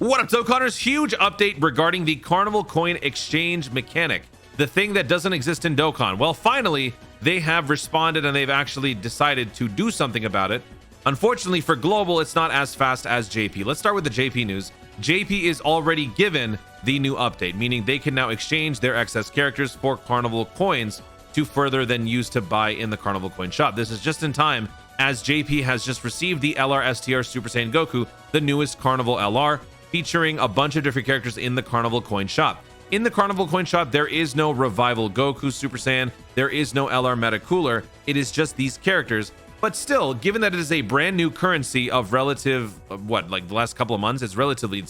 What up, Dokkaners? Huge update regarding the Carnival coin exchange mechanic, the thing that doesn't exist in Dokkan. Well, finally, they have responded and they've actually decided to do something about it. Unfortunately for Global, it's not as fast as JP. Let's start with the JP news. JP is already given the new update, meaning they can now exchange their excess characters for Carnival coins to further then use to buy in the Carnival coin shop. This is just in time as JP has just received the LR STR Super Saiyan Goku, the newest Carnival LR, featuring a bunch of different characters in the Carnival coin shop. In the Carnival coin shop, there is no Revival Goku Super Saiyan, there is no LR Meta Cooler, it is just these characters. But still, given that it is a brand new currency of relative, like the last couple of months, it's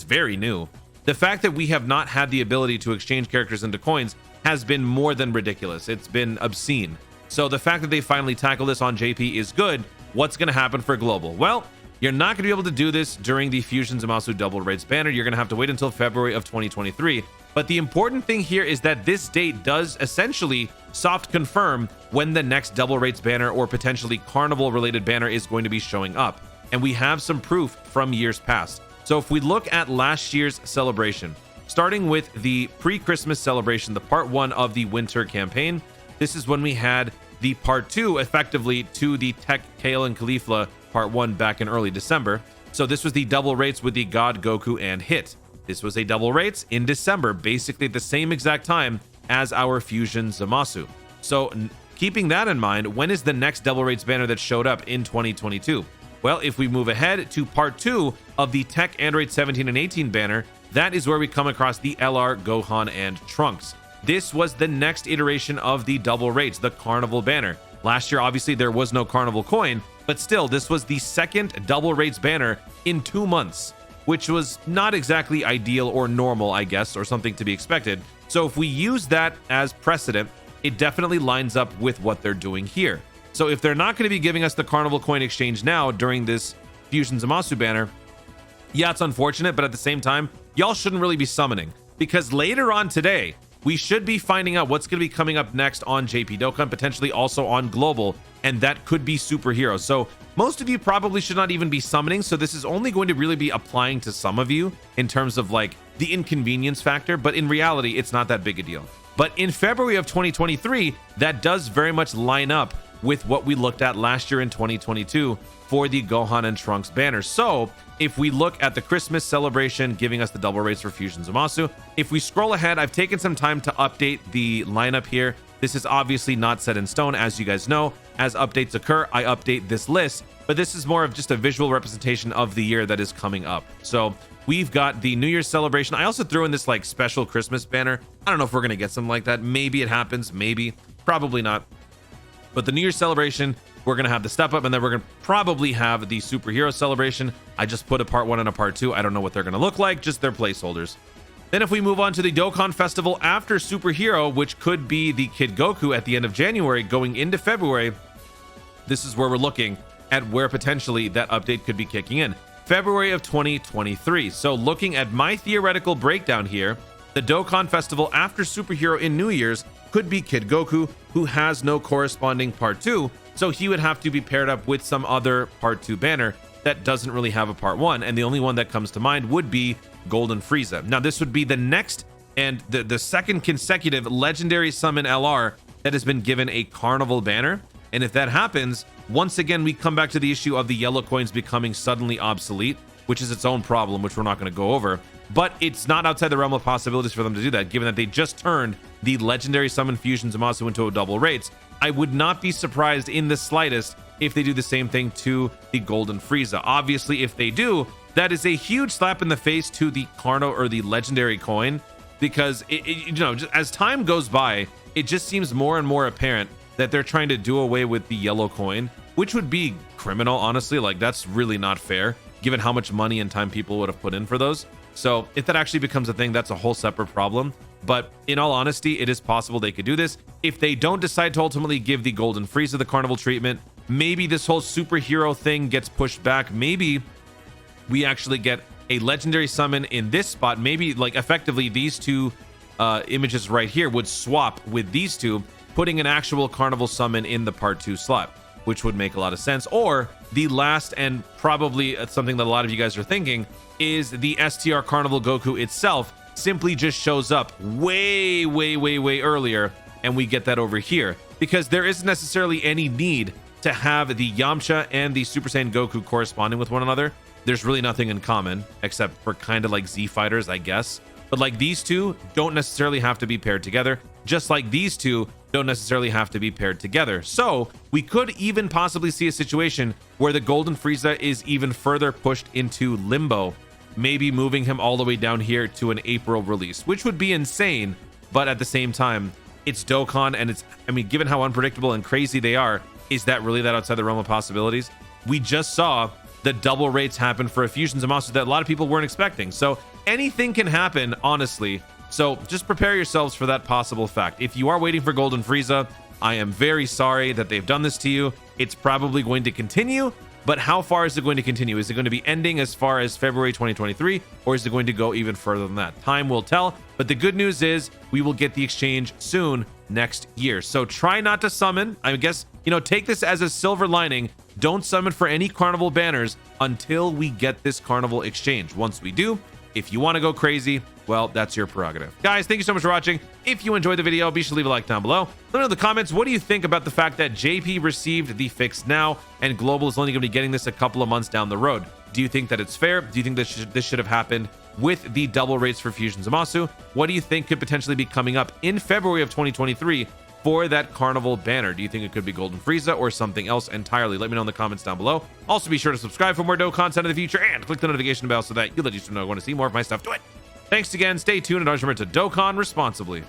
very new. The fact that we have not had the ability to exchange characters into coins has been more than ridiculous. It's been obscene. So the fact that they finally tackled this on JP is good. What's going to happen for Global? Well, you're not going to be able to do this during the Fusion Zamasu Double Rates banner. You're going to have to wait until February of 2023. But the important thing here is that this date does essentially soft confirm when the next Double Rates banner or potentially Carnival related banner is going to be showing up. And we have some proof from years past. So if we look at last year's celebration, starting with the pre-Christmas celebration, the part 1 of the winter campaign, this is when we had the part 2 effectively to the Tech Kale and Caulifla part 1 back in early December. So this was the double rates with the God Goku and Hit. This was a double rates in December, basically at the same exact time as our Fusion Zamasu. So keeping that in mind, when is the next double rates banner that showed up in 2022? Well, if we move ahead to part 2 of the Tech Android 17 and 18 banner, that is where we come across the LR, Gohan, and Trunks. This was the next iteration of the double rates, the Carnival banner. Last year, obviously, there was no Carnival coin, but still, this was the second double rates banner in 2 months, which was not exactly ideal or normal, I guess, or something to be expected. So if we use that as precedent, it definitely lines up with what they're doing here. So if they're not going to be giving us the Carnival coin exchange now during this Fusion Zamasu banner, yeah, it's unfortunate, but at the same time, y'all shouldn't really be summoning, because later on today, we should be finding out what's going to be coming up next on JP Dokkan, potentially also on Global, and that could be superheroes. So most of you probably should not even be summoning, so this is only going to really be applying to some of you in terms of like the inconvenience factor, but in reality, it's not that big a deal. But in February of 2023, that does very much line up with what we looked at last year in 2022 for the Gohan and Trunks banner. So if we look at the Christmas celebration giving us the double rates for Fusion Zamasu, if we scroll ahead, I've taken some time to update the lineup here. This is obviously not set in stone, as you guys know. As updates occur, I update this list, but this is more of just a visual representation of the year that is coming up. So we've got the New Year's celebration. I also threw in this like special Christmas banner. I don't know if we're going to get something like that. Maybe it happens, maybe, probably not. But the New Year's celebration, we're going to have the step up, and then we're going to probably have the superhero celebration. I just put a part 1 and a part 2. I don't know what they're going to look like, just their placeholders. Then if we move on to the Dokkan Festival after superhero, which could be the Kid Goku at the end of January going into February, this is where we're looking at where potentially that update could be kicking in. February of 2023. So looking at my theoretical breakdown here, the Dokkan Festival after superhero in New Year's could be Kid Goku, who has no corresponding part 2, so he would have to be paired up with some other part 2 banner that doesn't really have a part 1, and the only one that comes to mind would be Golden Frieza. Now this would be the next and the second consecutive legendary summon LR that has been given a Carnival banner, and if that happens, once again we come back to the issue of the yellow coins becoming suddenly obsolete, which is its own problem, which we're not going to go over. But it's not outside the realm of possibilities for them to do that, given that they just turned the legendary summon Fusion Zamasu into a double rates. I would not be surprised in the slightest if they do the same thing to the Golden Frieza. Obviously, if they do, that is a huge slap in the face to the Carno or the legendary coin, because just as time goes by, it just seems more and more apparent that they're trying to do away with the yellow coin, which would be criminal, honestly. Like, that's really not fair, given how much money and time people would have put in for those. So if that actually becomes a thing, that's a whole separate problem. But in all honesty, it is possible they could do this. If they don't decide to ultimately give the Golden Frieza the Carnival treatment, maybe this whole superhero thing gets pushed back. Maybe we actually get a legendary summon in this spot. Maybe like effectively these two images right here would swap with these two, putting an actual Carnival summon in the part 2 slot. which would make a lot of sense. Or the last, and probably something that a lot of you guys are thinking, is the STR Carnival Goku itself simply just shows up way earlier, and we get that over here, because there isn't necessarily any need to have the Yamcha and the Super Saiyan Goku corresponding with one another. There's really nothing in common except for kind of like Z fighters, I guess. But like these two don't necessarily have to be paired together, just like these two don't necessarily have to be paired together. So we could even possibly see a situation where the Golden Frieza is even further pushed into limbo, maybe moving him all the way down here to an April release, which would be insane. But at the same time, it's Dokkan, and it's, I mean, given how unpredictable and crazy they are, is that really that outside the realm of possibilities? We just saw the double rates happen for a Fusion Zamasu that a lot of people weren't expecting. So anything can happen, honestly. So just prepare yourselves for that possible fact. If you are waiting for Golden Frieza, I am very sorry that they've done this to you. It's probably going to continue, but how far is it going to continue? Is it going to be ending as far as February 2023, or is it going to go even further than that? Time will tell, but the good news is we will get the exchange soon next year. So try not to summon. I guess, you know, take this as a silver lining. Don't summon for any Carnival banners until we get this Carnival exchange. Once we do, if you want to go crazy, well, that's your prerogative. Guys, thank you so much for watching. If you enjoyed the video, be sure to leave a like down below. Let me know in the comments, what do you think about the fact that JP received the fix now and Global is only going to be getting this a couple of months down the road? Do you think that it's fair? Do you think this should have happened with the double rates for Fusion Zamasu? What do you think could potentially be coming up in February of 2023 for that Carnival banner? Do you think it could be Golden Frieza or something else entirely? Let me know in the comments down below. Also, be sure to subscribe for more Dokkan content in the future and click the notification bell so that you'll let you know I want to see more of my stuff. Do it. Thanks again. Stay tuned and always remember to Dokkan responsibly.